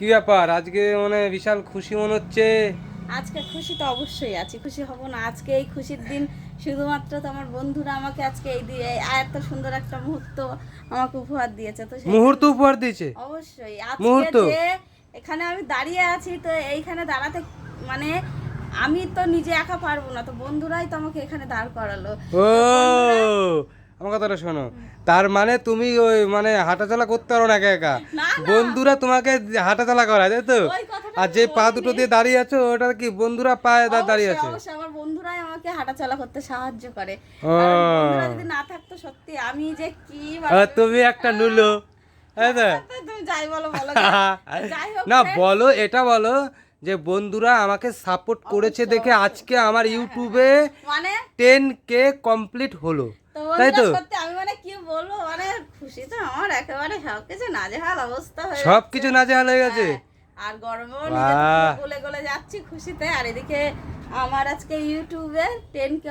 কি ব্যাপার আজকে মানে বিশাল খুশি মনে হচ্ছে? আজকে খুশি তো অবশ্যই আছি, খুশি হব না? আজকে এই খুশির দিন শুধুমাত্র তো আমার বন্ধুরা আমাকে আজকে এই দিয়ে এত সুন্দর একটা মুহূর্ত আমাকে উপহার দিয়েছে, তো সেই মুহূর্ত জন্য উপহার দিয়েছে? অবশ্যই আজকে মুহূর্ত? যে এখানে আমি দাঁড়িয়ে আছি, তো এইখানে দাঁড়াতে মানে আমি তো নিজে একা পারবো না, তো বন্ধুরাই তো আমাকে এখানে দাঁড় করালো। ও, তো বন্ধুরা, আমার কথাটা শোনো। তার মানে তুমি ওই মানে হাঁটাচলা করতে পারো না একা একা, না না, বন্ধুরা তোমাকে হাঁটাচলা করায়, তাই তো? ওই কথাটা আর আমি যে পা দুটো বলিনি। দিয়ে দাঁড়িয়ে আছো ওটা কি বন্ধুরা পায়ে দাঁড়িয়ে অবশ্যই আছে? অবশ্যই আমার বন্ধুরাই আমাকে হাঁটাচলা করতে সাহায্য করে, ও, কারণ বন্ধুরা যদি না থাকতো সত্যি আমি যে কি তুমি একটা নুলো, তাই তো? তুমি যাই বলো বলো গে। যাই হোক না friends, বলো, এটা বলো যে বন্ধুরা আমাকে সাপোর্ট করেছে অবশ্যই, দেখে অবশ্যই। আজকে আমার হ্যাঁ, ইউটিউবে মানে 10K কমপ্লিট হলো, তো তাই বন্ধুরা তো? সত্যি আমি মানে কি বলবো, মানে খুশি তো আমার একেবারে সবকিছু নাজেহাল অবস্থা হয়ে সব যাচ্ছে। কিছু নাজেহাল হয়ে গেছে? হ্যাঁ, আর গরমেও নিজে বাহ! গলে গলে যাচ্ছি খুশিতে। আর এদিকে আমার আজকে ইউটিউবে 10K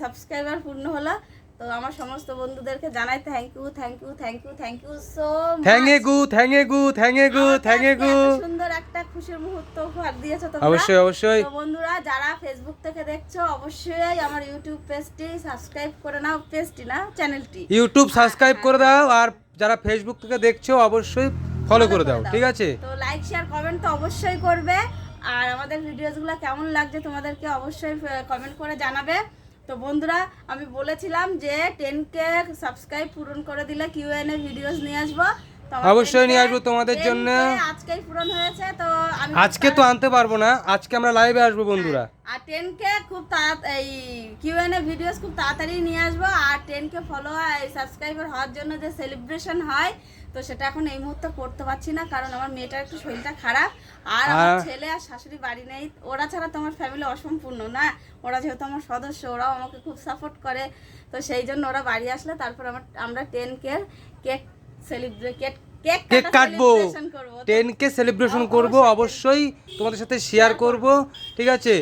সাবস্ক্রাইবার পূর্ণ হলো। তো আমার সমস্ত বন্ধুদেরকে জানাই thank you thank you thank you thank you so thank much. You thank you thank you thank you. সুন্দর একটা খুশির মুহূর্ত উপহার দিয়েছো তোমরা। অবশ্যই অবশ্যই। তো বন্ধুরা যারা ফেসবুক থেকে দেখছো অবশ্যই আমার ইউটিউব পেজটি সাবস্ক্রাইব করে নাও, পেজটি না চ্যানেলটি ইউটিউব সাবস্ক্রাইব করে দাও, আর যারা ফেসবুক থেকে দেখছো অবশ্যই ফলো করে দাও, ঠিক আছে? তো লাইক শেয়ার কমেন্ট তো অবশ্যই করবে। আর আমাদের ভিডিওসগুলো কেমন লাগছে তোমাদেরকে অবশ্যই কমেন্ট করে জানাবে। তো বন্ধুরা আমি বলেছিলাম যে 10K সাবস্ক্রাইব পূরণ করে দিলে কিউএনএ ভিডিওস নিয়ে আসবো। তো আমার অবশ্যই 10K নিয়ে আসবো তোমাদের জন্য। আজকেই পূরণ হয়েছে, তো আমি আজকে তো আনতে পারবো না, আজকে আমরা লাইভে আসবো বন্ধুরা। আর 10K খুব এই কিউএনএ ভিডিওস খুব তাড়াতাড়ি নিয়ে আসবো। আর 10K ফলোয়ার সাবস্ক্রাইবার হওয়ার জন্য যে সেলিব্রেশন হয়, তো সেটা এখন এই মুহূর্তে করতে পারছি না, কারণ আমার মেয়েটার একটু শরীরটা খারাপ। আর আমার ছেলে আর শাশুড়ি বাড়ি নেই, ওরা ছাড়া তো আমার ফ্যামিলি অসম্পূর্ণ না। ওরা যেহেতু আমার সদস্য, ওরাও আমাকে খুব সাপোর্ট করে। তো সেই জন্য ওরা বাড়ি আসলে তারপর আমরা 10K কেক সেলিব্রেট কেক কাটবো, করবো। 10K সেলিব্রেশন করব, অবশ্যই তোমাদের সাথে শেয়ার করব, ঠিক আছে?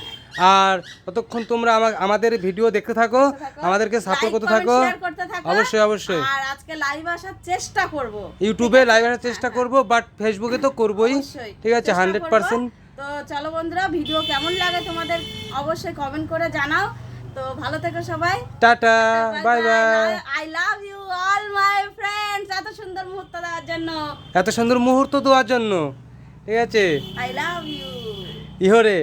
আর ততক্ষণ তোমরা আমাদের ভিডিও দেখতে থাকো, আমাদেরকে সাপোর্ট করতে থাকো। অবশ্যই অবশ্যই। আর আজকে লাইভ আসার চেষ্টা করব, ইউটিউবে লাইভ আসার চেষ্টা করব, বাট ফেসবুকে তো করবই, অবশ্যই ঠিক আছে? চেষ্টা 100%। করব। তো চলো বন্ধুরা, ভিডিও কেমন লাগে তোমাদের অবশ্যই কমেন্ট করে জানাও। তো ভালো থেকো সবাই, tata, bye bye. I love you all my friends, এত সুন্দর মুহূর্ত দেওয়ার জন্য, এত সুন্দর মুহূর্ত দেওয়ার জন্য, ঠিক আছে? I love you. ইহরে।